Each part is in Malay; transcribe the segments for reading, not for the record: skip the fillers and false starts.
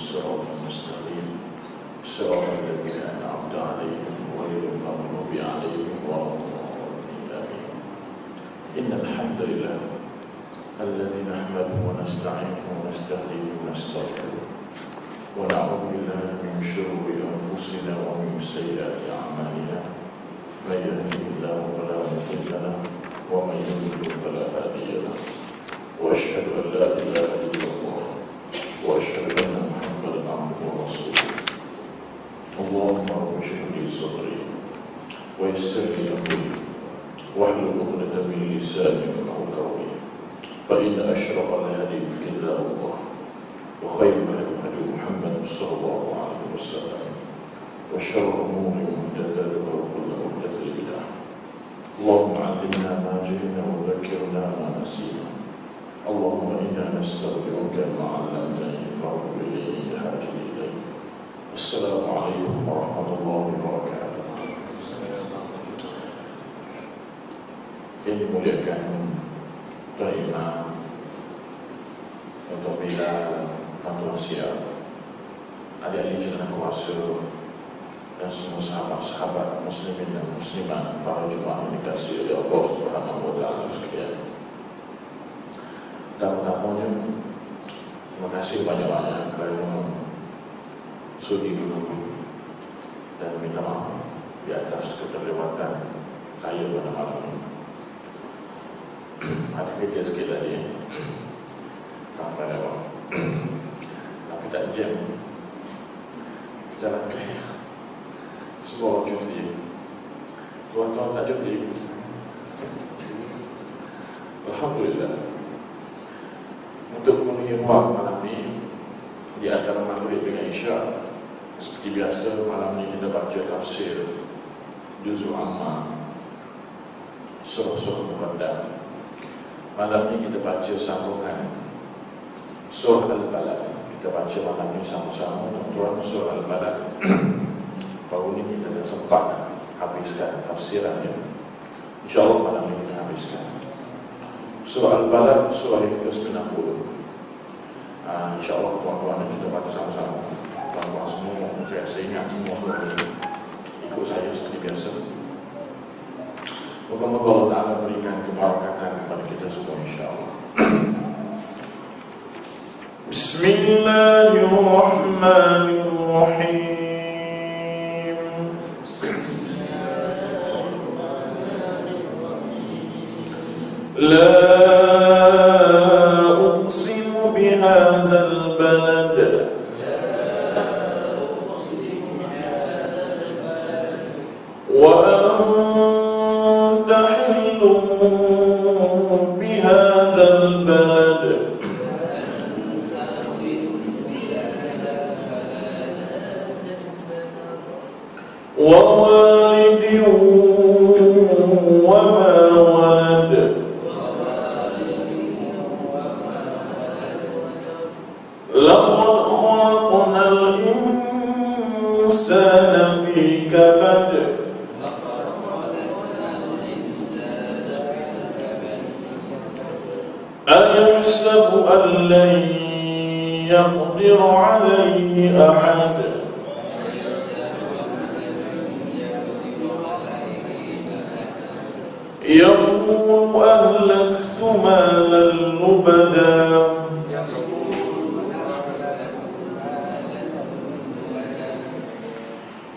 الصراط المستقيم صراط الذين أنعمت عليهم غير المغضوب عليهم ولا الضالين. إن الحمد لله الذي نحمده ونستعينه ونستهديه ونستغفره ونعوذ بالله من شرور أنفسنا ومن سيئات أعمالنا من يهده الله فلا مضل له ومن يضلل فلا هادي له وأشهد أن لا إله إلا الله وأشهد أن محمدا عبده ورسوله. اللهم رب اشرح لي صدري ويسر لي أمري واحلل عقدة من لساني يفقهوا قولي فإن أشرف الحديث كتاب الله وخير الهدي محمد صلى الله عليه وسلم وشر الأمور محدثاتها وكل محدثة بدعة. اللهم علمنا ما جهلنا وذكرنا ما نسينا. اللهم إنا نستودعك ما علمتني فاغفر لي حاجتي إليك. السلام عليكم ورحمة الله وبركاته. Ini dimuliakan terima untuk bila Tuan Siap, adik-adik jalan kuasa dan semua sahabat-sahabat muslimin dan muslimat, para jemaah yang dikasihi oleh Allah Subhanahu wa taala sekalian. Dan pertamanya, terima kasih banyak-banyak kerana sudi dulu dan minta maaf di atas keterlibatan saya pada malam ini. Ada kerja sikit tadi sampai lewat tapi tak jam jalan clear. Semua orang cuti, tuan-tuan tak cuti. Alhamdulillah. Untuk memenuhi ruang malam ini di antara maghrib dengan isya, seperti biasa malam ini kita baca tafsir juz'u amma surah-surah muqaddam. Malam ini kita baca sambungan surah Al-Balad. Kita baca malam ini sama-sama tuan-tuan surah Al-Balad. Baru ini kita dah sempat habiskan tafsirannya. InsyaAllah malam ini kita habiskan surah Al-Balad, surah yang ke-90. InsyaAllah tuan-tuan kita baca sama-sama. Tuan-tuan semua, saya ingat semua surah ini. Ikut saya seperti biasa. Moga-moga Allah Ta'ala berikan kebarakatan kepada kita semua insyaAllah. Bismillahirrahmanirrahim. La uqsimu bihadzal balad wa بهذا البلد ووالد وما ولد لقد خلقنا الإنسان في كبد أيحسب أن لن يقدر عليه أحد يقول أهلكت مالا لبدا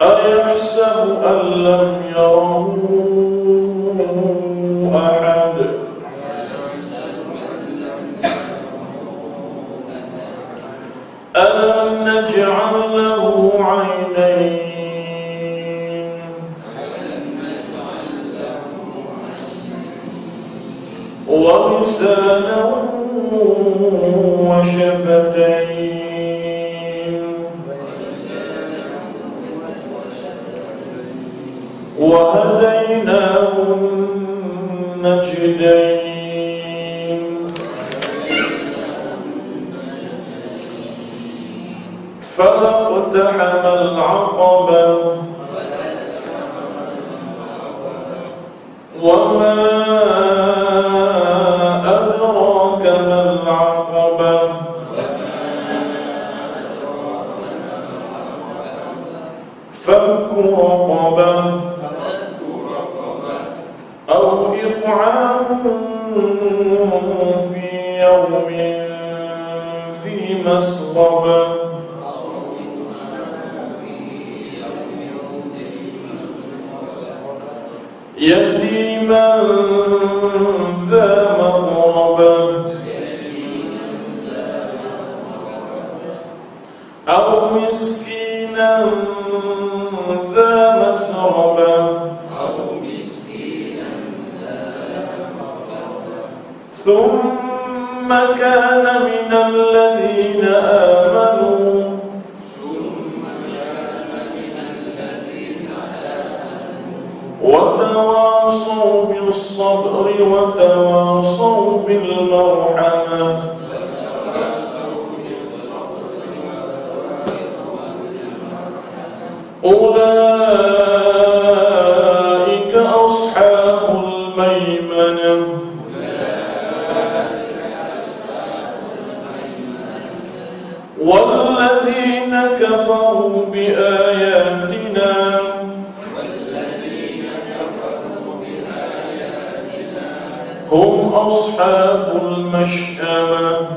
أيحسب أن لم يره أحد ألم نجعل له عينين ولسانا وشفتين وهديناه النجدين فلاقتحم العقبة وما أدراك ما العقبة إطعام في يوم ذي مسغبة يتيما ذا مقربة أو مسكينا ذا مسربة ثم كان من الذين آمنوا وتواصوا بالصبر وتواصوا بالمرحمة أولئك أصحاب الميمنة والذين كفروا بآياتنا هم أصحاب المشأمة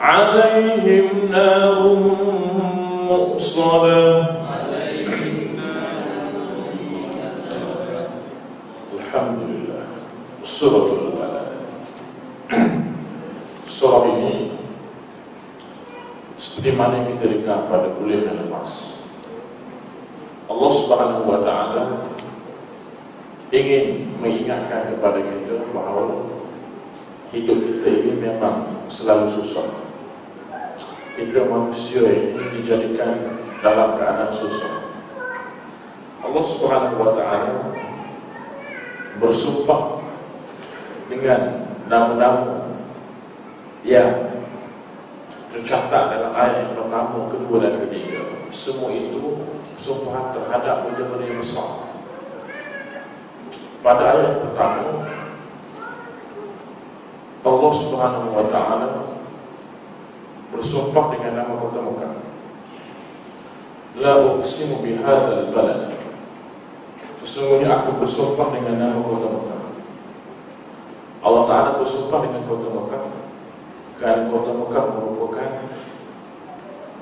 عليهم نار مؤصدة. Alhamdulillah. Suratul Balad. Surah ini seperti mana yang kita dengar pada kuliah yang lepas, Allah Subhanahu wa Ta'ala ingin mengingatkan kepada kita bahawa hidup kita ini memang selalu susah. Kita manusia ini dijadikan dalam keadaan susah. Allah Subhanahu wa Ta'ala bersumpah dengan nama-nama yang tercatat dalam ayat yang pertama, kedua dan ketiga. Semua itu sumpah terhadap benda-benda yang besar. Pada ayat pertama, Allah Subhanahu wa Ta'ala bersumpah dengan nama kota Mekah. La uqsimu bihadzal balad. Sesungguhnya aku bersumpah dengan nama kota Mekah. Allah Ta'ala bersumpah dengan kota Mekah kerana kota Mekah merupakan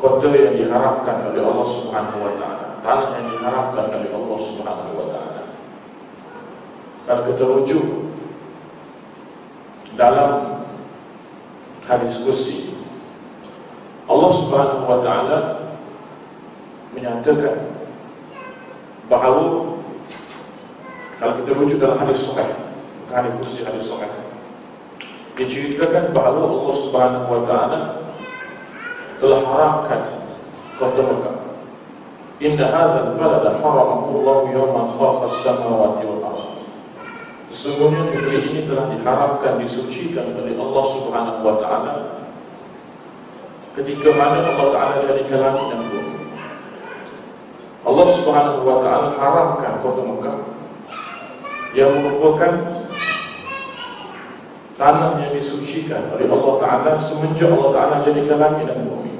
kota yang diharapkan oleh Allah Subhanahu wa Ta'ala, tanah yang diharapkan oleh Allah Subhanahu wa Ta'ala. Kalau kita rujuk dalam hadis qudsi, Allah Subhanahu wa Ta'ala menyatakan bahawa, kalau kita rujuk dalam hadis sahih, hadis qudsi, hadis sahih, diceritakan bahawa Allah Subhanahu wa Ta'ala telah haramkan kota Mekah. Inna hadzal balada haramahu Allah yawma khalaqa as-samawati wal ardh. Sesungguhnya negeri ini telah diharamkan, disucikan oleh Allah Subhanahu wa Ta'ala ketika mana Allah Ta'ala jadikan langit dan bumi. Allah Subhanahu wa Ta'ala haramkan kota Mekah yang merupakan tanah yang disucikan oleh Allah Ta'ala semenjak Allah Ta'ala jadikan langit dan bumi.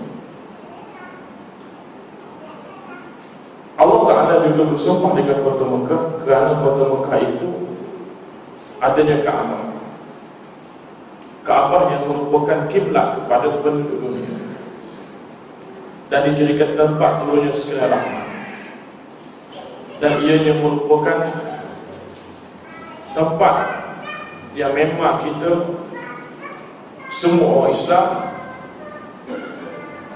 Allah Ta'ala juga bersumpah dengan kota Mekah kerana kota Mekah itu adanya Kaabah. Kaabah yang merupakan kiblat kepada penduduk dunia dan dijadikan tempat turunnya segala rahmat, dan ianya merupakan tempat yang memang kita semua orang Islam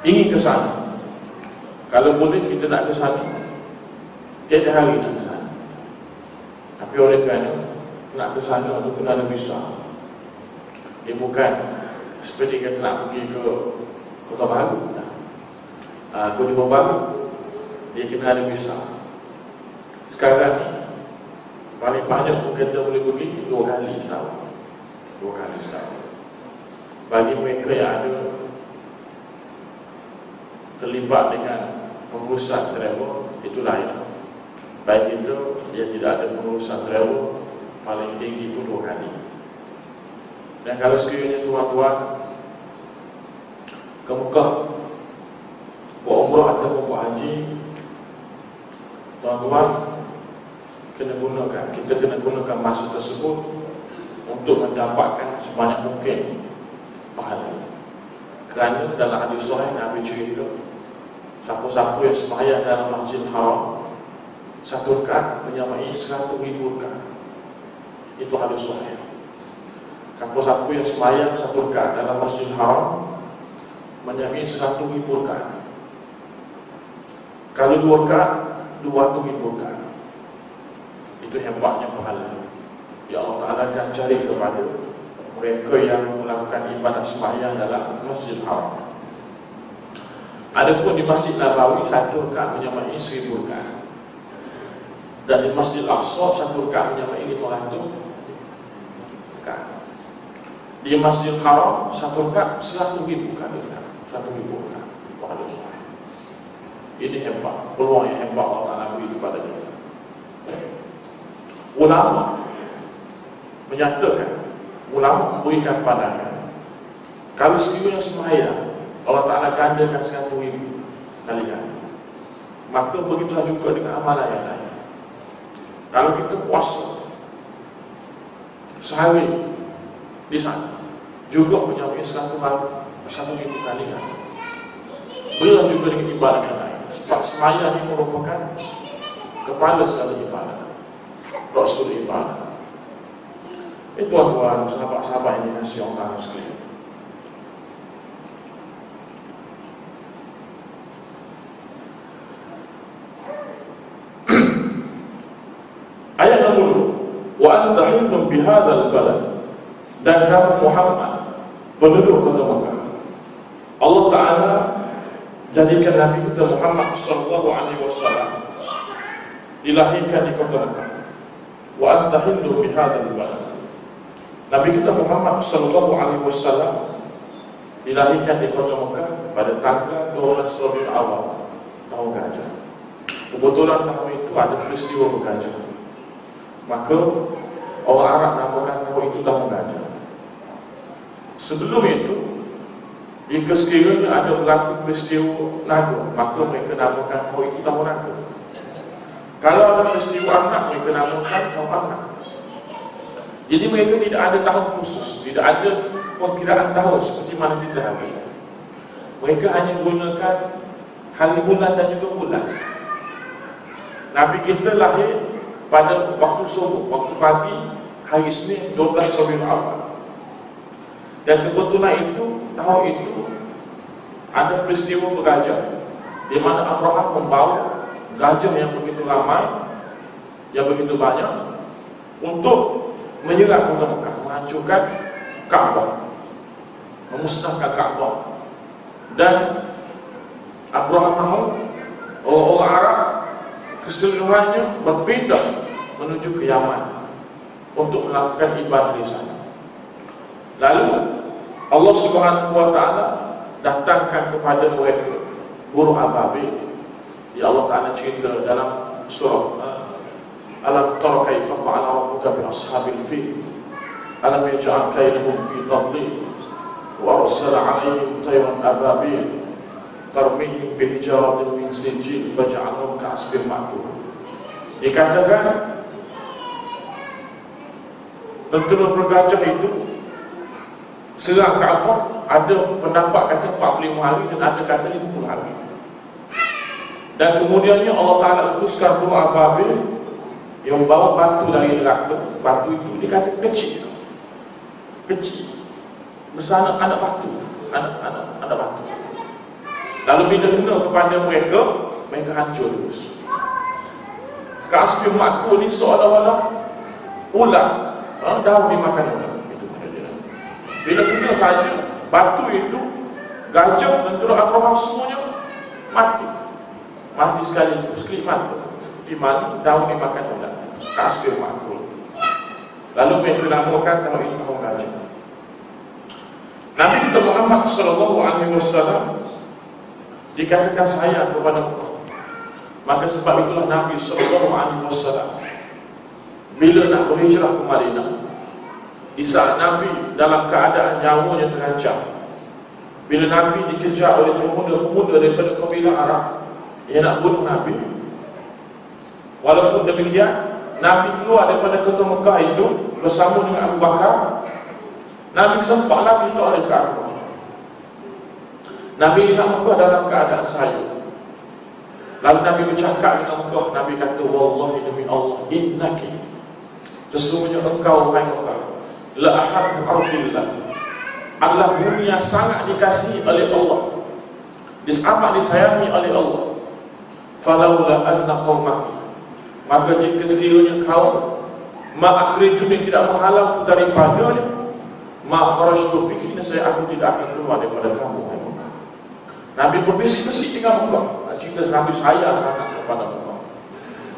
ingin ke sana. Kalau boleh kita nak ke sana, tiada hari nak ke sana. Tapi oleh kerana nak ke sana untuk kena ada visa, dia bukan seperti kita nak pergi ke Kota Baru, Kota Baru, dia kena ada visa. Sekarang ni paling banyak kita boleh pergi 2 kali setahun. 2 kali setahun. Bagi mereka yang ada terlibat dengan pengurusan travel, itu lain. Baik itu yang tidak ada pengurusan travel, paling tinggi itu 2 kali. Dan kalau sekiranya tuan-tuan ke Mekah buat umrah atau buat haji, tuan-tuan kita kena gunakan masa tersebut untuk mendapatkan sebanyak mungkin pahala. Kerana dalam hadis sahih Nabi cerita, siapa-siapa yang sembahyang dalam Masjidil Haram satu rakaat menyamai 100,000 rakaat. Itu hadis sahih. Siapa-siapa yang sembahyang satu rakaat dalam Masjidil Haram menyamai 100,000 rakaat. Kalau 2 rakaat 200,000 rakaat. Itu hebatnya pahala. Ya Allah Ta'ala akan cari kepada mereka yang melakukan ibadah sembahyang dalam Masjidil Haram. Adapun di Masjid Nabawi satu rakaat menyamai 1,000 rakaat. Dan di Masjid Al-Aqsa satu rakaat menyamai 500 rakaat. Di Masjidil Haram satu rakaat 100,000 kali rakaat. 1,000 rakaat. Pahala sahih. Ini hebat, peluang yang hebat Allah Ta'ala beri kepada kita. Ulama menyatakan, ulama memberikan pandangan, kalau sekiranya sembahyang Allah Ta'ala gandakan 100,000 kali ganda, maka begitulah juga dengan amalan yang lain. Kalau kita puasa sehari di sana juga menyamai 100,000 kali ganda. Berilah juga dengan ibadah yang lain. Sebab sembahyang ini merupakan kepala segala ibadah, rasul ibadah. Tuan-tuan, sahabat-sahabat yang dikasihi Allah sekalian, ayat yang kedua, wa anta hillun bihadzal balad, dan kamu Muhammad penduduk kota Makkah. Allah Ta'ala jadikan Nabi kita Muhammad SAW dilahirkan di kota Makkah. Wa anta hillun bihadzal balad, Nabi kita Muhammad SAW dilahirkan di kota Mekah pada tanggal 12 Rabiul Awal tahun Gajah. Kebetulan tahun itu ada peristiwa bergajah, maka orang Arab namakan tahun itu tahun Gajah. Sebelum itu, jika sekiranya ada berlaku peristiwa naga, maka mereka namakan tahun itu tahun naga. Kalau ada peristiwa anak, mereka namakan tahun anak. Jadi mereka tidak ada tahun khusus, tidak ada perkiraan tahun seperti mana kita hari. Mereka hanya gunakan hari bulan dan juga bulan. Nabi kita lahir pada waktu subuh, waktu pagi, hari Isnin 12 Rabiul Awal. Dan kebetulan itu, tahun itu ada peristiwa bergajah, di mana Abraham membawa gajah yang begitu ramai, yang begitu banyak, untuk menyerang kota Mekah, menghancurkan Kaabah, memusnahkan Kaabah. Dan Abraham mahu orang Arab keseluruhannya berpindah menuju ke Yaman untuk melakukan ibadah di sana. Lalu Allah Subhanahu wa Ta'ala datangkan kepada mereka burung ababil. Ya Allah Ta'ala cerita dalam surah Alam tara kaifa fa'ala rabbuka bi ashabil fil alam yaj'al kaydahum fi tadlil wa arsala 'alayhim tayran ababil tarmihim bi hijaratin min sijil faj'alahum ka'asfin ma'kul. Dikatakan tentera bergajah itu serang Kaabah, ada pendapat kata 45 hari dan ada kata 50 hari. Dan kemudiannya Allah Ta'ala utuskan burung ababil yang membawa batu dari neraka. Batu itu dikatakan kecil, bersama anak batu, anak batu. Lalu bila kena kepada mereka, mereka hancur terus. Kasfi makku ni seolah-olah ular, daun dimakan ular. Itu dia. Bila kena saja batu itu, gajah dan turut Abraham semuanya mati sekali mati. Di mana daun dimakan ular, kasfir makul. Lalu mereka namakan tahun ini tahun gajah. Nabi kita Muhammad SAW dikatakan sayang kepada Allah. Maka sebab itulah Nabi SAW bila nak berhijrah ke Madinah, di saat Nabi dalam keadaan nyawanya terancam, bila Nabi dikejar oleh pemuda-pemuda daripada kabilah Arab yang nak bunuh Nabi, walaupun demikian Nabi keluar daripada kota Mekah itu bersama dengan Abu Bakar. Nabi sempat lagi tak ada Kaabah. Nabi lihat Mekah dalam keadaan sayur. Lalu Nabi bercakap dengan Mekah. Nabi kata, wallahi demi Allah, innaki, sesungguhnya engkau wahai Mekah, la ahabbu ardillah, adalah bumi yang sangat dikasihi oleh Allah, amat disayangi oleh Allah. Falaula anna qaumaki, maka jika sekiranya kaum ma'akhrijuni tidak menghalang daripadanya, ma'akhrajtu fikri, saya aku tidak akan keluar daripada kamu. Nabi berbisik-bisik dengan Mekah. Cerita Nabi sayang sangat kepada Mekah.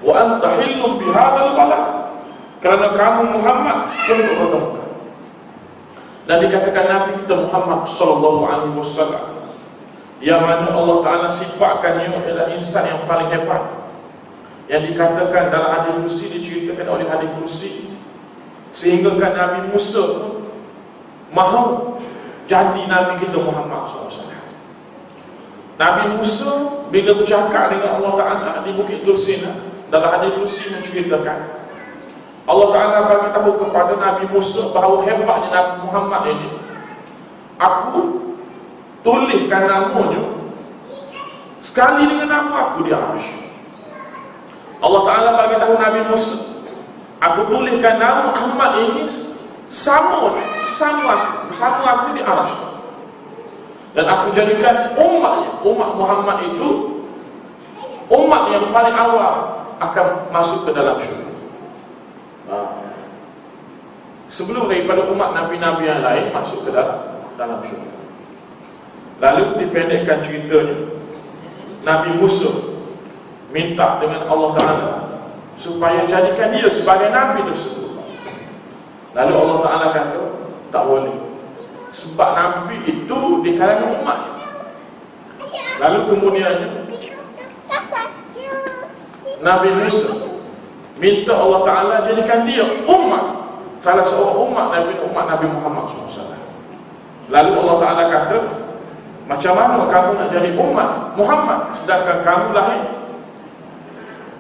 Wa anta hillum bihadzal balad, kerana kamu Muhammad penduduk kota Mekah. Dan dikatakan Nabi kita Muhammad sallallahu alaihi wasallam, yang mana Allah Ta'ala sifatkannya adalah insan yang paling hebat. Yang dikatakan dalam hadis kursi, diceritakan oleh hadis kursi, sehingga kan Nabi Musa mahu jadi Nabi kita Muhammad SAW. Nabi Musa bila bercakap dengan Allah Ta'ala di Bukit Tursina, dalam hadis kursi menceritakan Allah Ta'ala bagi tahu kepada Nabi Musa bahawa hebatnya Nabi Muhammad ini, aku tuliskan namanya sekali dengan nama aku di Arsy. Allah Ta'ala bagi tahu Nabi Musa, aku tuliskan nama Muhammad ini sama aku di Arsy. Dan aku jadikan umat Muhammad itu umat yang paling awal akan masuk ke dalam syurga. Sebelum daripada umat Nabi-Nabi yang lain masuk ke dalam syurga. Lalu dipendekkan ceritanya, Nabi Musa minta dengan Allah Ta'ala supaya jadikan dia sebagai Nabi tersebut. Lalu Allah Ta'ala kata, tak boleh, sebab Nabi itu di kalangan umat. Lalu kemudiannya Nabi Musa minta Allah Ta'ala jadikan dia umat, salah seorang umat Nabi Muhammad SAW. Lalu Allah Ta'ala kata, macam mana kamu nak jadi umat Muhammad sedangkan kamu lahir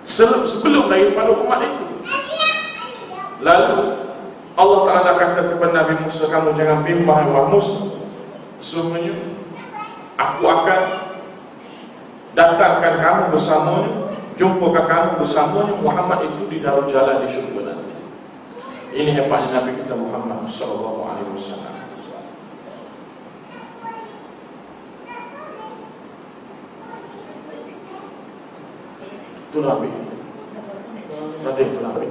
sebelum daripada umat itu? Lalu Allah Ta'ala kata kepada Nabi Musa, kamu jangan bimbang wahai Musa, sesungguhnya aku akan datangkan kamu bersamanya, jumpakan kamu bersamanya Muhammad itu di dalam jalan di syurga nanti. Ini hebatnya Nabi kita Muhammad sallallahu alaihi wasallam. Itu Nabi. Tadi itu Nabi.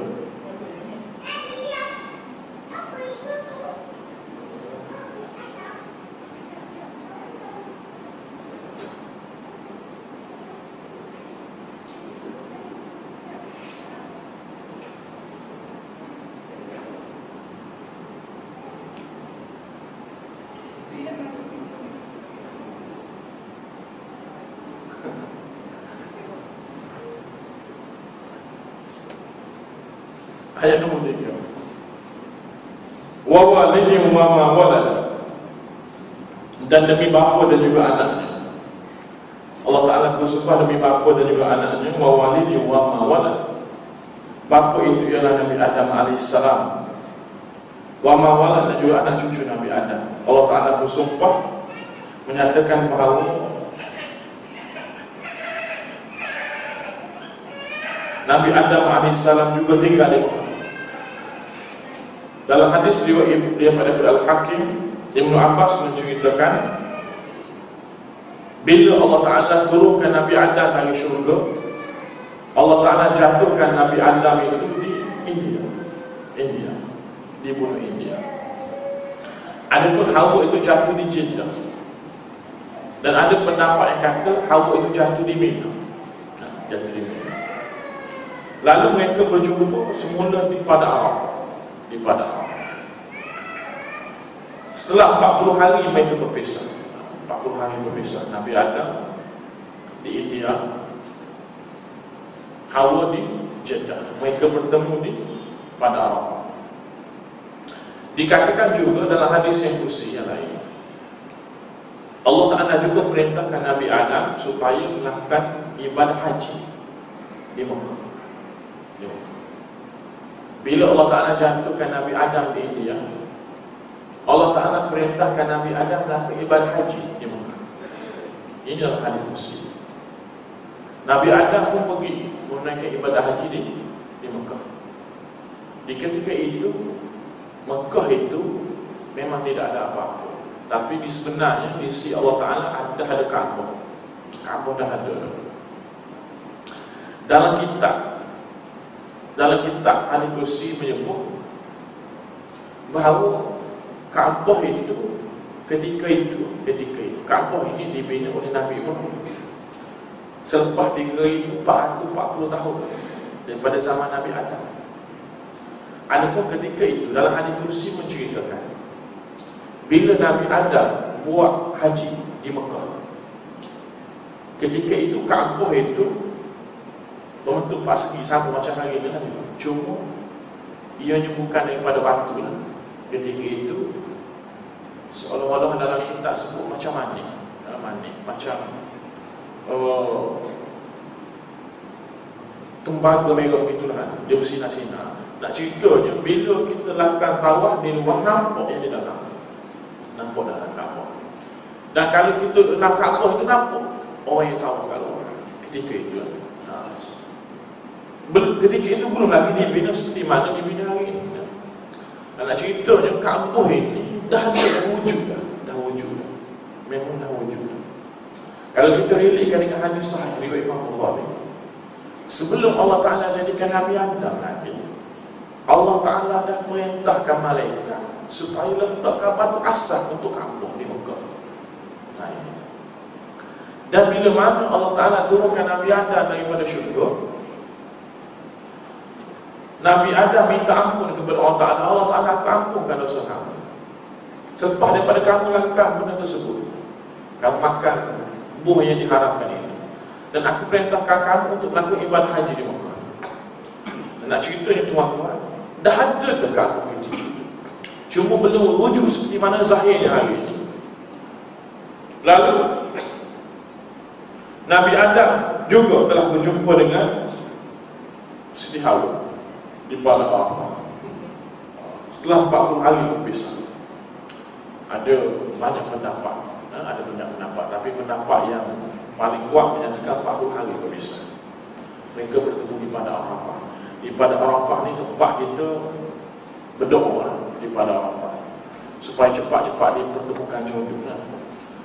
Ayat nombor 3. Wa walidin wa ma walad, dan demi bapa dan juga anaknya. Allah Ta'ala bersumpah demi bapa dan juga anaknya. Wa walidin wa ma walad, bapa itu ialah Nabi Adam alaihissalam. Wa ma walad, dan juga anak cucu Nabi Adam. Allah Ta'ala bersumpah menyatakan bahawa Nabi Adam alaihissalam juga tinggal di Mekah. Dalam hadis riwayat daripada Al-Hakim, Ibnu Abbas menceritakan bila Allah Ta'ala turunkan Nabi Adam dari syurga, Allah Ta'ala jatuhkan Nabi Adam itu di India, di bumi India. Adapun Hawa itu jatuh di Jeddah, dan ada pendapat yang kata Hawa itu jatuh di Mina. Lalu mereka berjumpa semula di Padang Arafah. Setelah 40 hari mereka berpisah. 40 hari berpisah. Nabi Adam di India, Hawa di Jeddah. Mereka bertemu di Padang Arafah. Dikatakan juga dalam hadis yang kursi yang lain, Allah Ta'ala juga perintahkan Nabi Adam supaya melakukan ibadah haji di Mekah. Bila Allah Ta'ala jatuhkan Nabi Adam di India, Allah Ta'ala perintahkan Nabi Adam melakukan ibadah haji di Mekah. Ini adalah hadis Qudsi. Nabi Adam pun pergi menunaikan ibadah haji di Mekah. Di ketika itu, Mekah itu memang tidak ada apa-apa. Tapi sebenarnya di sisi Allah Ta'ala ada Kaabah. Kaabah dah ada. Dalam kitab hadis Qudsi menyebut bahawa Kaabah itu ketika itu Kaabah ini dibina oleh Nabi Ibrahim selepas 1440 tahun daripada zaman Nabi Adam. Adapun ketika itu dalam hadis Qudsi menceritakan bila Nabi Adam buat haji di Mekah, ketika itu Kaabah itu berbentuk persegi sama macam hari ini kan? Cuma ianya bukan daripada batu lah. Ketika itu seolah-olah dalam kitab sebut macam manik, macam tembaga merah gitulah, dia bersinar-sinar. Nak ceritanya bila kita lakukan tawaf di luar, nampak yang di dalam, nampak dalam Kaabah. Dan kalau kita nak Kaabah itu nampak orang yang tahu kalau ketika itu ketika itu belum lagi dibina seperti mana dibina hari ini. Nak ceritanya Kaabah ini dah wujud dah. Memang dah wujud. Kalau kita relatekan dengan hadis sahih riwayat Imam Bukhari, sebelum Allah Ta'ala jadikan Nabi Adam Nabi, Allah Ta'ala dah perintahkan malaikat supaya letakkan batu asas untuk Kaabah di Mekah. Dan bila mana Allah Ta'ala turunkan Nabi Adam daripada syurga, Nabi Adam minta ampun kepada Allah Ta'ala. Allah Ta'ala akan ampunkan dosa kamu. Selepas daripada kamu lakukan benda tersebut, kamu makan buah yang diharamkan ini, dan aku perintahkan kamu untuk melakukan ibadah haji di Mekah. Dan nak ceritanya tuan-tuan, dah ada dekat ini, cuma belum wujud seperti mana zahirnya hari ini. Lalu Nabi Adam juga telah berjumpa dengan Siti Hawa di Padang Arafah. Setelah 40 hari berpisah. Ada banyak pendapat, tapi pendapat yang paling kuat menyatakan 40 hari berpisah. Mereka bertemu di Padang Arafah. Di Padang Arafah ni tempat kita berdoa di Padang Arafah supaya cepat-cepat dipertemukan jodoh.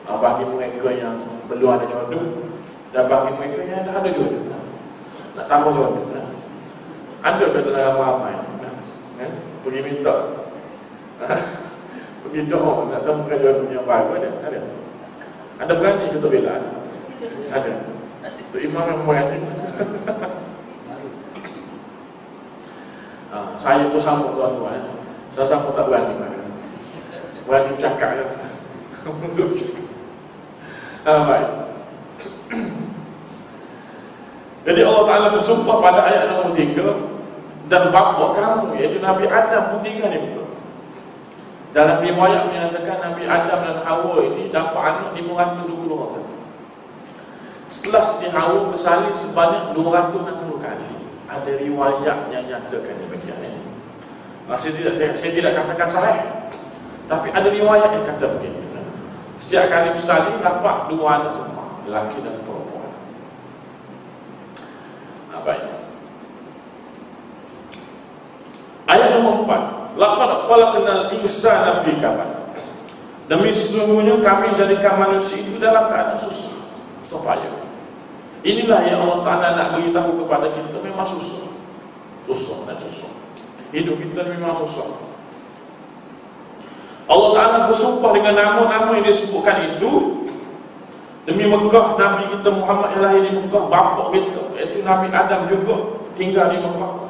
Bagi mereka yang belum ada jodoh dan bagi mereka yang dah ada jodoh, nak tambah jodoh. Ada ke dalam ramai pergi minta pergi doa nak temukan jodoh yang baru? Ada berani kita bela? Ada. Itu imam yang muat ni. Saya pun sama tuan-tuan. Saya sama tak berani. Berani cakap kan. Baik. Jadi Allah Ta'ala bersumpah pada ayat nombor 3, dan bapa kamu iaitu Nabi Adam pun tinggal di Mekah. Dalam riwayat menyatakan Nabi Adam dan Hawa ini dapat anak 520 orang. Setelah Siti Hawa bersalin sebanyak 260 kali. Ada riwayat yang nyatakan demikian ini. Saya tidak katakan sahih, tapi ada riwayat yang kata begitu. Setiap kali bersalin dapat 2 anak kembar, lelaki dan perempuan. Baik. Ayat nombor 4. Laqad khalaqnal insana fi kabad. Demi sesungguhnya kami jadikan manusia itu dalam keadaan susah. Supaya inilah yang Allah Ta'ala nak beritahu kepada kita, memang susah. Susah. Hidup kita memang susah. Allah Ta'ala bersumpah dengan nama-nama yang disebutkan itu. Demi Mekah, Nabi kita Muhammad yang lahir di Mekah, bapa kita iaitu Nabi Adam juga tinggal di Mekah.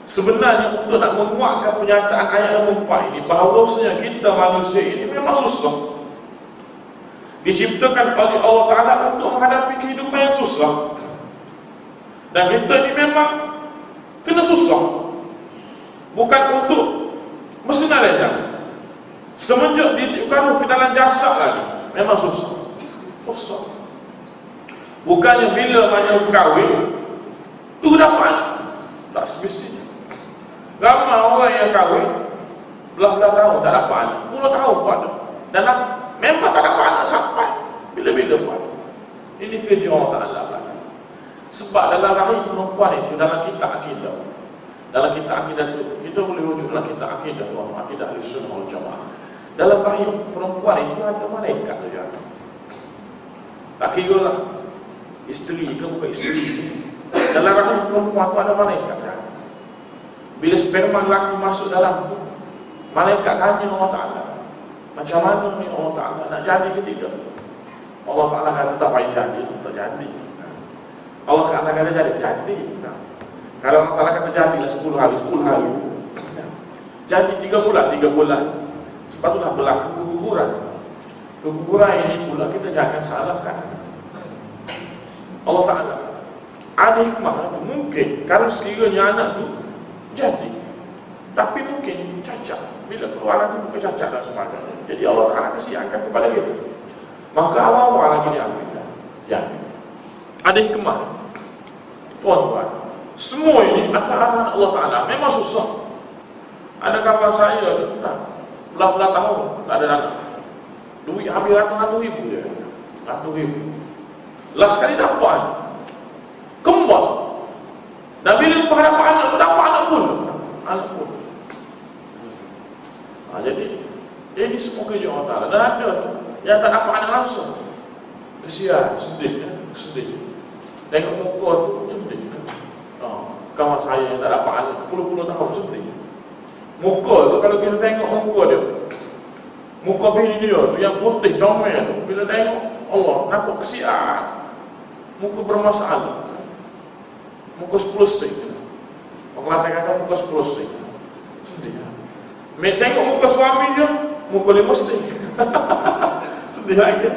Sebenarnya untuk nak menguatkan pernyataan ayat nombor 4 ini, bahawasanya kita manusia ini memang susah, diciptakan oleh Allah Ta'ala untuk menghadapi kehidupan yang susah. Dan kita ini memang kena susah, bukan untuk bersenang lenang. Semenjak ditiupkan ke dalam jasad lagi, memang susah. Bukannya bila mana kahwin tu dapat, tak semestinya. Ramai orang yang kahwin belah-belah tahun tak dapat anak, 10 tahun buat tu. Dan memang tak dapat anak sampai bila-bila buat. Ini kerja Allah Ta'ala belakang. Sebab dalam rahim perempuan itu, dalam kitab akidah, dalam kitab akidah itu, kita boleh rujuk dalam kitab akidah tu, akidah Ahlussunnah wal Jamaah. Dalam rahim perempuan itu ada malaikat saja. Tak kira lah isteri ke bukan isteri. Dalam rahim perempuan itu ada malaikat kan? Bila sperma lelaki masuk dalam tu, malaikat tanya Allah Ta'ala, macam mana ni Allah Ta'ala nak jadi ke tidak? Allah Ta'ala kata tak payah jadi, tak jadi. Allah Ta'ala kata jadi. Kalau Allah Ta'ala kata jadilah 10 hari, 10 hari. Jadi 3 bulan, 3 bulan. Sebab itulah berlaku keguguran. Keguguran ini pula kita jangan salahkan Allah Ta'ala. Ada hikmah tu. Mungkin kalau sekiranya anak tu jadi, tapi mungkin cacat. Bila keluar tu bukan cacat dan sebagainya. Jadi Allah Ta'ala kesiankan kepada kita. Maka awal-awal lagi diambil. Ya. Ada hikmah. Tuan-tuan, semua ini antara anak Allah Ta'ala memang susah. Ada kawan saya belah-belah tahun tak ada anak. Duit habis ratus-ratus ribu dia. Ratus ribu. Last kali dapat kembar. Dan bila lepas dapat anak pun. Anak pun. Jadi ini semua kerja Allah Ta'ala. Dan ada tu yang tak dapat anak langsung. Kesian, sedih kan? Sedih. Tengok muka tu sedih kan? Kawan saya yang tak dapat anak puluh-puluh tahun sedih. Muka tu kalau kita tengok muka dia, muka bini dia tu yang putih comel tu, bila tengok Allah nampak kesian. Muka bermasalah. Muka 10 stik. Orang Kelantan kata muka 10 stik. Sedih kan? Tengok muka suami dia, muka 5 stik. Sedih lagi.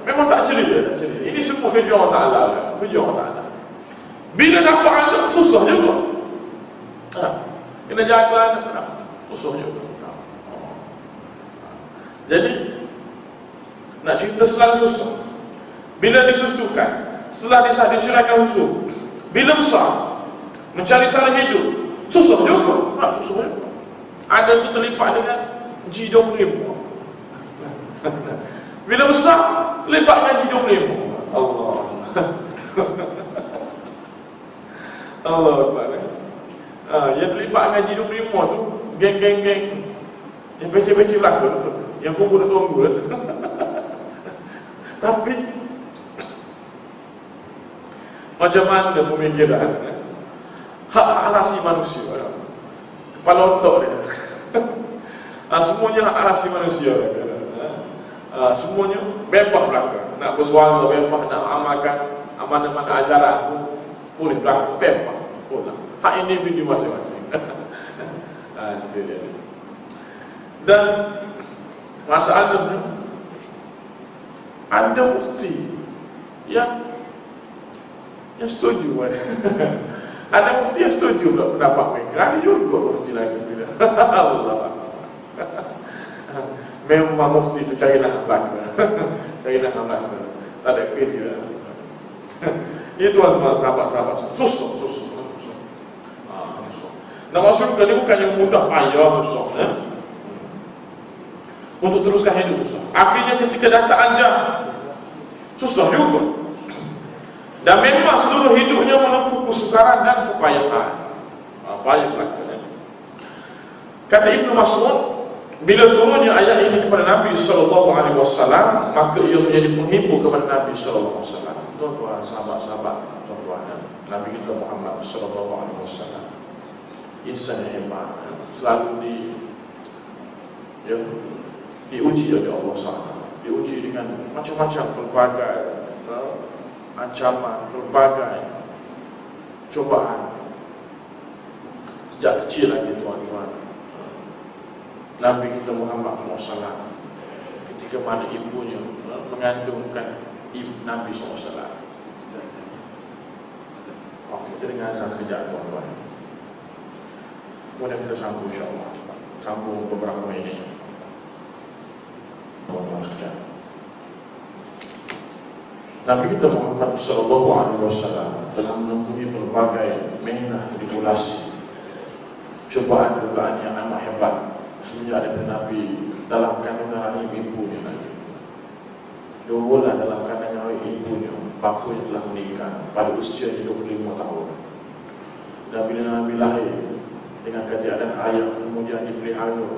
Memang tak ceria, tak ceria. Ini semua kerja Allah Ta'ala. Kerja Allah Ta'ala. Bila dapat anak, susah juga. Kena jaga anak, susah juga. Jadi, nak cerita selalu susah. Bila disusukan, setelah disirahkan susu, bila besar, mencari cara hidup, susah juga. Susah juga. Ada tu terlipat dengan G25. Bila besar, terlibat dengan G25. Allah. Allah Akbar. Yang terlibat dengan G25 tu, geng-geng yang pecah-pecah belakang tu, yang kumpul tunggu. Tapi macam mana pemikiran hak asasi manusia, kepala otak dia. Semuanya hak asasi manusia. Semuanya bebas belakang. Nak bersuara bebas, nak amalkan amanah-amanah ajaran pun boleh belakang, bebas pula. Hak individu masing-masing. Itu dia. Dan masalahnya ada mufti yang setuju. Ada mufti yang setuju pula pendapat mereka. Ada juga mufti lagi tidak. Allah. Memang mufti itu carilah belakang. Carilah belakang. Tak ada kerja. Ini tuan-tuan, sahabat-sahabat, susah. Nak masuk ke dia bukan yang mudah, payah, susah. Untuk teruskan hidup susah. Akhirnya ketika datang ajal, susah juga. Dan memang seluruh hidupnya menempuh kesukaran dan kepayahan. Payah belakang. Kata Ibnu Mas'ud, bila turunnya ayat ini kepada Nabi SAW, maka ia menjadi penghibur kepada Nabi SAW. Tuan-tuan, sahabat-sahabat, tuan-tuan, Nabi kita Muhammad SAW, insan yang hebat, selalu diuji oleh Allah SWT. Diuji dengan macam-macam pelbagai ancaman, pelbagai cobaan. Sejak kecil lagi, tuan-tuan, Nabi kita Muhammad SAW, ketika mana ibunya mengandungkan Nabi SAW. Kita dengar azan sekejap, tuan-tuan. Kemudian kita sambung, insyaAllah. Sambung beberapa minit. Tuan-tuan sekejap. Nabi kita Muhammad SAW telah menempuhi berbagai mihnah tribulasi cubaan dugaan yang amat hebat semenjak daripada Nabi dalam kandungan rahim ibunya lagi. 2 bulan dalam kandungan rahim ibunya, bapa yang telah meninggal pada usia 25 tahun. Dan bila Nabi lahir dengan keadaan ayah kemudian dipelihara,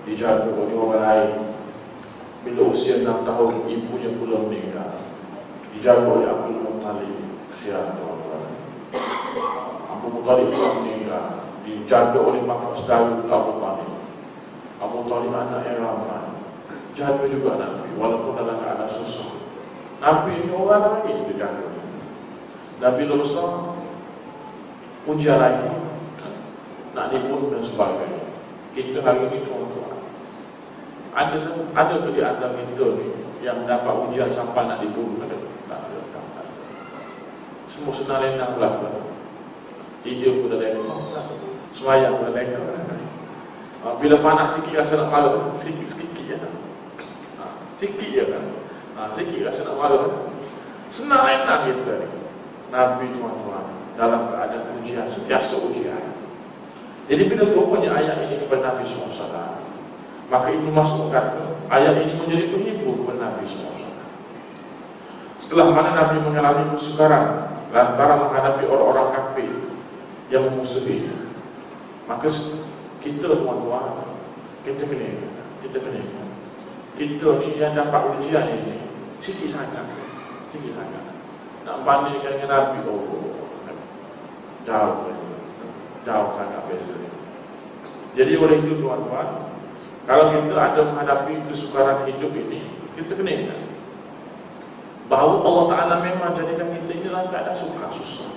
dijaga oleh orang lain. Bila usia 6 tahun ibunya pula meninggal, dijaga oleh Abdul Muttalib. Kesian tuan-tuan. Abdul Muttalib pula meninggal, dijaga oleh bapa saudara Abu Talib. Abu Talib anak yang ramai, jaga juga Nabi walaupun dalam keadaan susah. Nabi ini orang lain dijaga. Dan bila besar, ujian lain nak dibunuh dan sebagainya. Kita hari ini tuan-tuan, ada ke di antara kita ni yang dapat ujian sampai nak dibunuh? Tak ada. Semua senang lenang belakang. Tidur pun dah lekor, semayang pun dah lekor. Bila panas sikit rasa nak marah, sikit je kan. Sikit je kan. Sikit rasa nak marah. Senang lenang kita ni. Nabi tuan-tuan dalam keadaan ujian, sentiasa ujian. Jadi bila turunnya ayat ini kepada Nabi SAW, maka Ibnu Mas'ud kata ayat ini menjadi penghibur kepada Nabi SAW. Setelah mana Nabi mengalami kesukaran lantaran menghadapi orang-orang kafir yang memusuhi, maka kita tuan-tuan, kita ni yang dapat ujian ini sikit sangat. Nak bandingkan dengan Nabi, jauh sangat beza. Jadi oleh itu tuan-tuan, kalau kita ada menghadapi kesukaran hidup ini, kita kena ingat bahawa Allah Ta'ala memang jadikan kita ini dalam keadaan susah.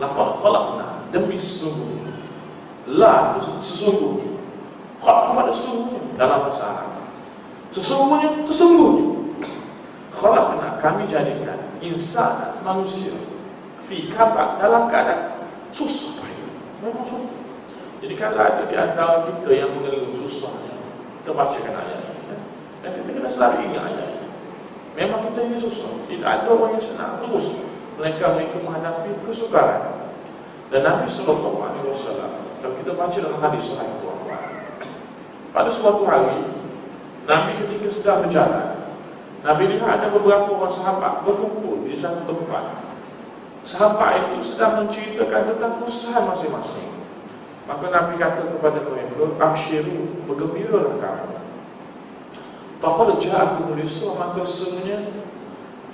Laqad khalaqna, demi sesungguhnya. La itu sesungguhnya, khalaq pada sesungguhnya dalam bahasa Arab. Sesungguhnya khalaqna, kami jadikan insan, manusia, fi kabad, dalam keadaan susah. Memang susah. Jadi kalau ada di antara kita yang mengeluh susahnya, kita bacakan ayat ini, dan kita kena selalu ingat ayat ini. Memang kita ini susah. Tidak ada orang yang senang terus mereka menghadapi kesukaran. Dan Nabi SAW, kalau kita baca dalam hadis sahih tuan-tuan, pada suatu hari Nabi ketika sedang berjalan, Nabi lihat ada beberapa orang sahabat berkumpul di satu tempat. Sahabat itu sedang menceritakan tentang kesusahan masing-masing. Maka Nabi kata kepada mereka, absyiru, bergembiralah kamu. Faqad ja'akumul yusra, maka sesungguhnya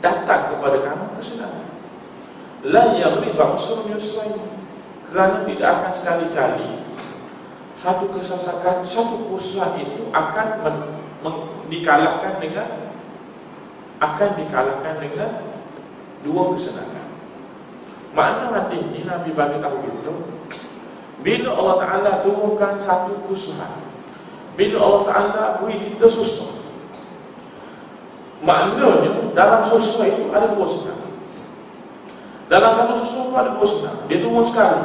datang kepada kamu kesenangan. La yaghliba usrun yusrain, kerana tidak akan sekali-kali satu kesesakan, satu kesusahan itu akan dikalahkan dengan dua kesenangan. Makna hati ini Nabi bagi tahu itu, bila Allah Ta'ala turunkan satu kesusahan, bila Allah Ta'ala beri kita susah, maknanya dalam susah itu ada dua senang. Dalam satu susah itu ada dua senang. Dia turun sekali,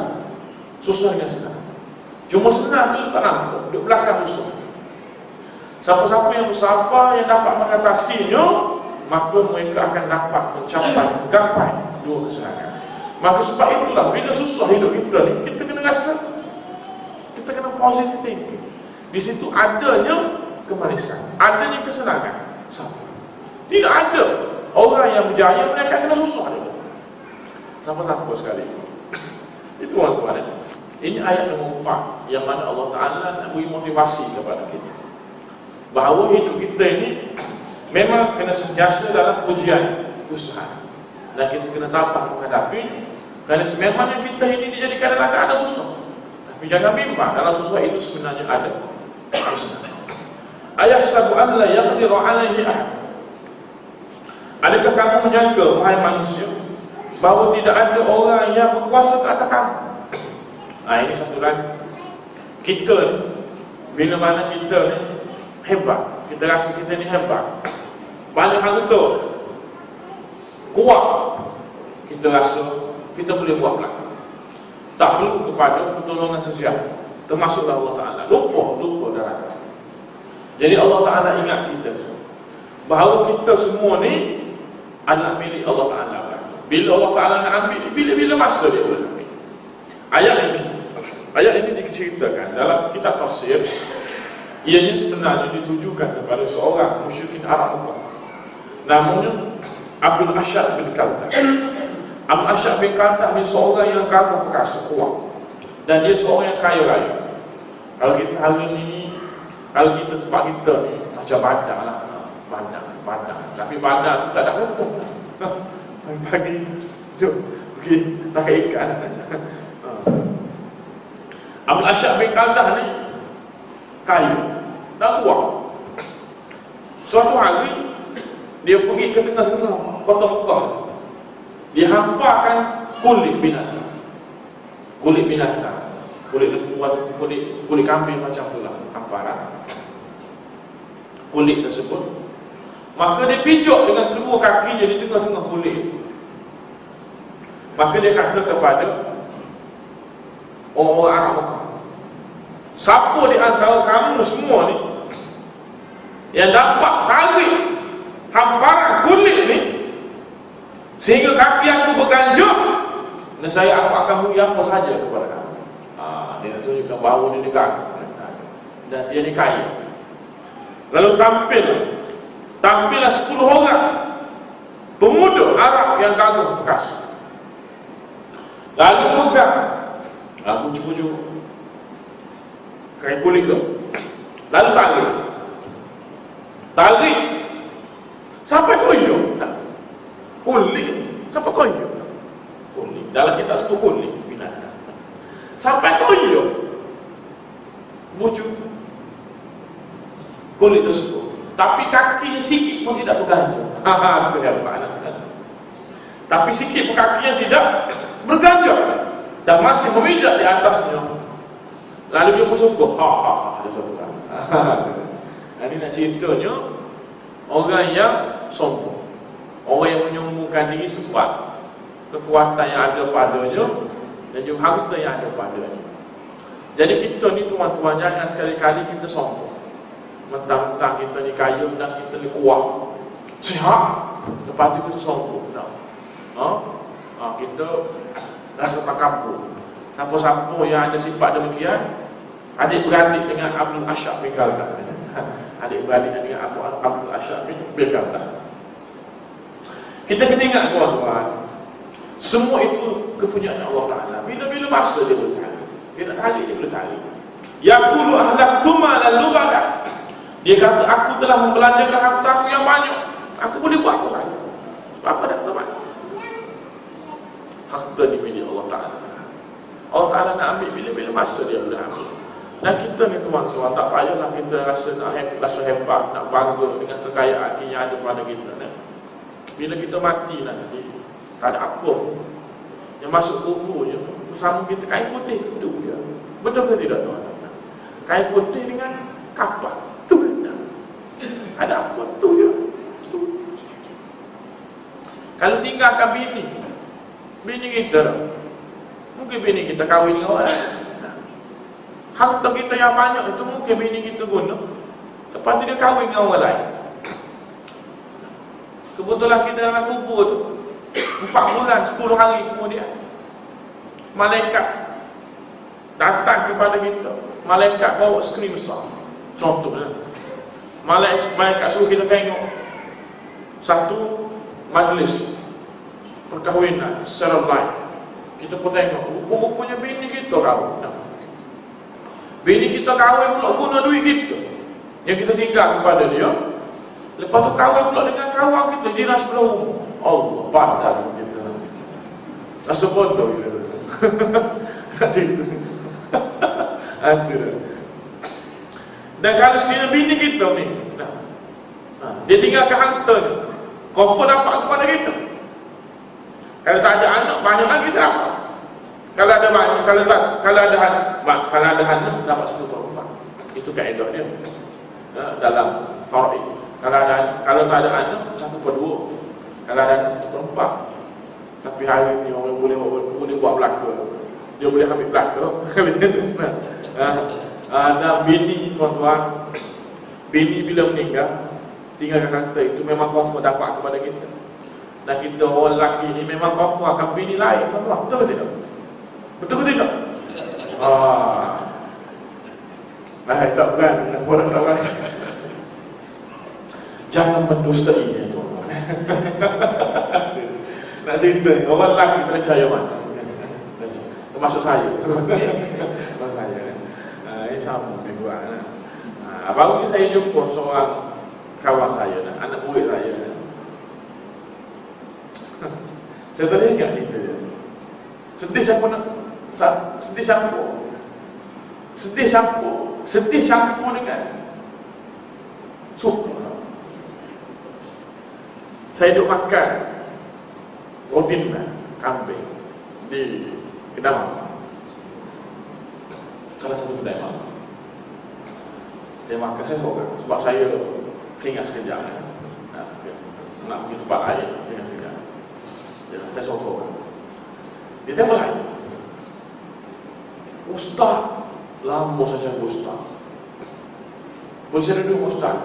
susah dengan senang. Cuma senang itu tak nampak, di belakang susah. Siapa-siapa yang bersabar, yang dapat mengatasinya, maka mereka akan dapat gapai dua kesenangan. Maka sebab itulah bila susah hidup kita ni, kita kena rasa, kita kena positive thinking. Di situ adanya kemanisan, adanya kesenangan. Tidak ada orang yang berjaya mereka kena susah juga. Siapa-siapa sekali. Itu tuan-tuan. Ini ayat nombor 4 yang mana Allah Ta'ala nak beri motivasi kepada kita bahawa hidup kita ini memang kena sentiasa dalam ujian, kesusahan. Dan kita kena tabah menghadapi, kerana sememangnya kita ini dijadikan dalam keadaan susah. Tapi jangan bimbang, dalam susah itu sebenarnya ada kesenangan. Ayahsabu an la yaqdiru alaihi ahad. Adakah kamu menyangka, wahai manusia, bahawa tidak ada orang yang berkuasa ke atas kamu? Ini satu lagi. Kita ni, bila mana kita ni hebat, kita rasa kita ni hebat, banyak harta, kuat, kita rasa kita boleh buat belakang, tak perlu kepada pertolongan sesiapa, termasuklah Allah Ta'ala. Lupa darah. Jadi Allah Ta'ala ingat kita bahawa kita semua ni adalah milik Allah Ta'ala. Bila Allah Ta'ala nak ambil, bila-bila masa dia boleh ambil. Ayat ini Ayat ini diceritakan dalam kitab tafsir. Ianya sebenarnya ditujukan kepada seorang musyrikin Arab Mekah, namanya Abdul Asyad bin Kaldah. Abdul Asyad bin Kaldah ni seorang yang kaya perkasa, kuat, dan dia seorang yang kaya raya. Kalau kita hari ni, kalau kita tempat kita ni macam bandar lah, bandar. Tapi bandar tu tak ada apa. Pagi jom pergi tangkap ikan. Abdul Asyad bin Kaldah ni kaya dan kuat. Suatu hari dia pergi ke tengah-tengah kota Mekah. Dia hampakan kulit binatang. Kulit kambing macam itulah hamparan kulit tersebut. Maka dia pijak dengan kedua kakinya di tengah-tengah kulit. Maka dia kata kepada orang-orang Arab Mekah, siapa di antara kamu semua ni yang dapat tarik hamparan kulit ni sehingga kaki aku berganjak, nescaya aku akan beri apa saja kepada kamu. Dia nak tunjukkan bahawa dia dekat dan dia ni kaya. Lalu tampillah 10 orang pemuda Arab yang kagum perkasa. Lalu pegang pucuk-pucuk kain kulit tu, lalu tarik sampai koyok. Kulit sampai koyok. Kulit dalam kitab sebut kulit binatang sampai koyok, pucuk kulit tersebut. Tapi kakinya sikit pun tidak berganjal. Itu hebat. Tapi sikit pun kakinya tidak berganjal dan masih memijak di atasnya. Lalu dia pun suka, dia suka. Ini nak ceritanya orang yang sombong, orang yang menyombongkan diri sebab kekuatan yang ada padanya dan juga harta yang ada padanya. Jadi kita ni tuan-tuan, jangan sekali-kali kita sombong. Mentang-mentang kita ni kaya dan kita ni kuat, sihat, lepas tu kita sombong. Kita rasa takabur. Siapa-siapa yang ada sifat demikian, adik-beradik dengan Abdul Asyad bin Kaldah. Adik-beradik dengan Abdul Asyad bin Kaldah. Kita kena ingat tuan-tuan, semua itu kepunyaan Allah Ta'ala. Bila-bila masa dia boleh tarik, dia nak tarik, dia boleh tarik. Yaqulu ahlaktu malan lubada. Dia kata, aku telah membelanjakan harta aku yang banyak, aku boleh buat apa saja. Sebab apa dah banyak? Harta ni milik Allah Ta'ala. Allah Ta'ala nak ambil bila-bila masa dia boleh ambil. Dan kita ni tuan-tuan, tak payahlah kita rasa hebat, nak bangga dengan kekayaan yang ada pada kita. Bila kita mati nanti, tak ada apa yang masuk kubur je, bersama kita kain putih tu je. Betul ke tidak tuan-tuan? Kain putih dengan kapak tu je. Ada apa tu je. Kalau tinggalkan bini kita, mungkin bini kita kahwin dengan orang, harta kita yang banyak itu mungkin bini kita guna, lepas tu dia kahwin dengan orang lain. Kebetulan kita dalam kubur tu 4 bulan, 10 hari kemudian, malaikat datang kepada kita. Malaikat bawa skrin besar. Contohnya, malaikat suruh kita tengok satu majlis perkahwinan secara live. Kita pun tengok, rupanya bini kita kahwin. Bini kita kahwin pula guna duit kita yang kita tinggal kepada dia. Lepas tu kahwin pula dengan kawan kita jiran sebelah rumah. Allah, pandang kita. Rasa bodoh kita. Macam itu. Dan kalau sekiranya bini kita ni, dia tinggalkan harta ni, confirm dapat kepada kita. Kalau tak ada anak, banyak lagi kita dapat. Kalau ada banyak, kalau ada anak, dapat 1/4. Itu kaedah dia dalam faraid. Kalau tak ada anak, 1/2. Kalau ada anak, 1/4. Tapi hari ni orang boleh buat belaka. Dia boleh ambil belaka. Dan bini tuan-tuan, bini bila meninggal, tinggalkan harta itu memang confirm dapat kepada kita. Dan kita orang lelaki ni memang confirm akan bini lain, tuan-tuan. Betul ke tidak? Betul ke tidak? Nah, tak kan? Orang tak kan? Jangan mendustai dia tu. Nak cerita, orang lelaki percaya mana? Termasuk saya. Termasuk saya. Ini sama juga. Baru ni saya jumpa seorang kawan saya, anak murid saya. Saya tadi ingat cerita dia. Sedih siapa nak? Sedih siapa? Sedih siapa? Sedih campur dengan sup. Saya duduk makan roti kambing di kedai makan. Salah satu kedai makan. Dia makan saya sorang sebab saya ingat sekejap nak pergi tempat air, ingat sekejap. Saya sorang. Dia tengok saya. Ustaz, lama saya cakap ustaz. Boleh saya duduk ustaz?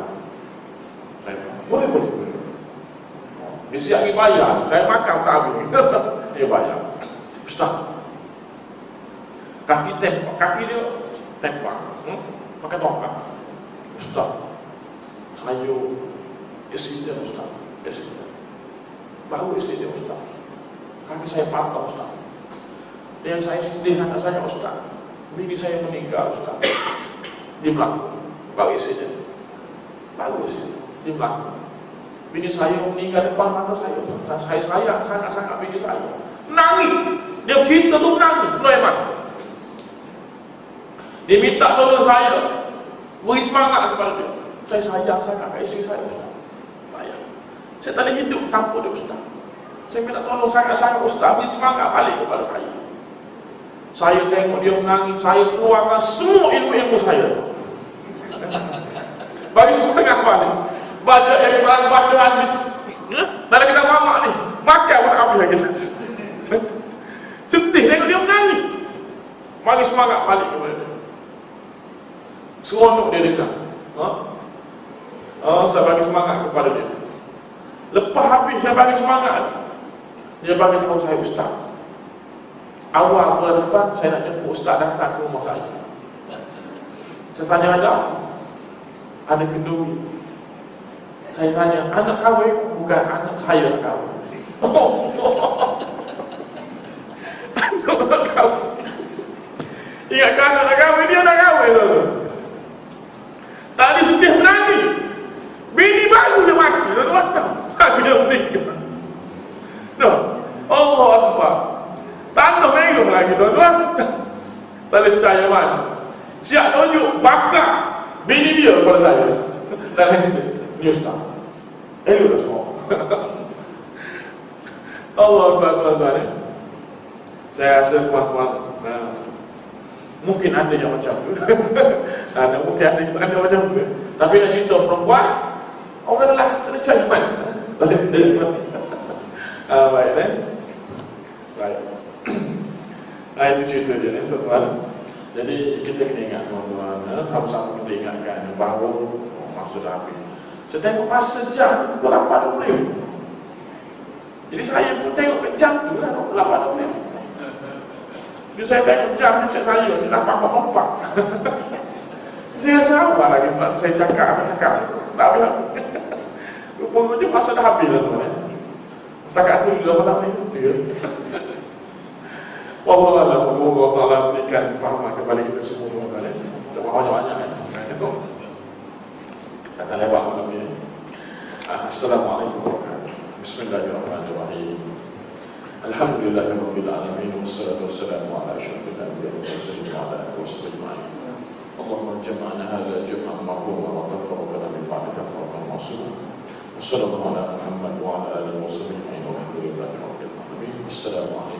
Saya kata, boleh. Dia siap pergi bayar. Saya makan tak habis. Dia bayar. Ustaz, kaki dia tempak. Pakai tongkat. Ustaz, saya accident ustaz. Accident. Baru accident ustaz. Kaki saya patah ustaz. Yang saya sedih anak saya ustaz. Bini saya meninggal ustaz. Dia berlaku. Baru accident. Dia berlaku. Bini saya meninggal depan mata saya ustaz. Saya sayang sangat-sangat bini saya. Menangis. Dia cerita tu menangis. Keluar mata. Dia minta tolong saya. Beri semangat kepada dia. Saya sayang sangat kat isteri saya ustaz. Saya tak boleh hidup tanpa dia ustaz. Saya minta tolong sangat-sangat ustaz. Beri semangat balik kepada saya. Saya tengok dia menangis. Saya keluarkan semua ilmu-ilmu saya. Bagi semangat balik. Baca Al-Quran, baca hadis. Dalam kita mamak ni. Makan pun tak habis lagi. Sedih tengok dia menangis. Bagi semangat balik kepada dia. Seronok dia dengar. Saya bagi semangat kepada dia. Lepas habis saya bagi semangat, dia bagi tahu saya ustaz. Awal bulan depan saya nak jemput ustaz datang ke rumah saya. Saya tanya ada kenduri. Saya tanya, anak kahwin? Bukan, anak saya nak kahwin. Anak kahwin. Ingatkan anak nak kahwin, dia nak kahwin tu. Tadi sedih menangis. Bini baru dia mati, tuan-tuan. Lagi dia meninggal. Allah Akbar. Tanah merah lagi, tuan-tuan. Tak boleh percaya mana. Siap tunjuk bakar bini dia kepada saya. Dan ni ustaz. Elok dah semua. Allah Akbar, tuan-tuan. Saya rasa puan-puan mungkin ada yang macam tu. Mungkin ada yang macam tu. Tapi nak cerita perempuan, orang lelaki tak percaya mana. Boleh dari mana. Baik kan? Baik. Itu cerita dia ni, tuan-tuan. Jadi kita kena ingat, tuan-tuan, sama-sama kita ingatkan bahawa masa dah habis. Saya tengok masa jam pukul 8.20. Jadi saya pun tengok ke jam tu lah 8.20. Jadi saya tengok jam ni saya ni 8.4. Saya sabar lagi sebab saya cakap. Tak boleh. Rupanya masa dah habis lah, tuan. Setakat tu 8 minit. Wallahualam, Allah Ta'ala berikan kefahaman kepada kita semua, tuan-tuan. Banyak-banyak kan. Kata lewat malam ni. Assalamualaikum warahmatullahi wabarakatuh. Bismillahirrahmanirrahim. Alhamdulillahirabbil alamin wassalatu wassalamu ala asyrafil anbiya'i wal mursalin wa ala alihi wasallam ajma'in. Allahumma jama'na hadha jam'an marhuma wa tafarraqna min ba'dika tafarraqan ma'suma. Wassallallahu ala Muhammad wa ala alihi wasallam ajma'in. Walhamdulillahi rabbil alamin. Assalamualaikum.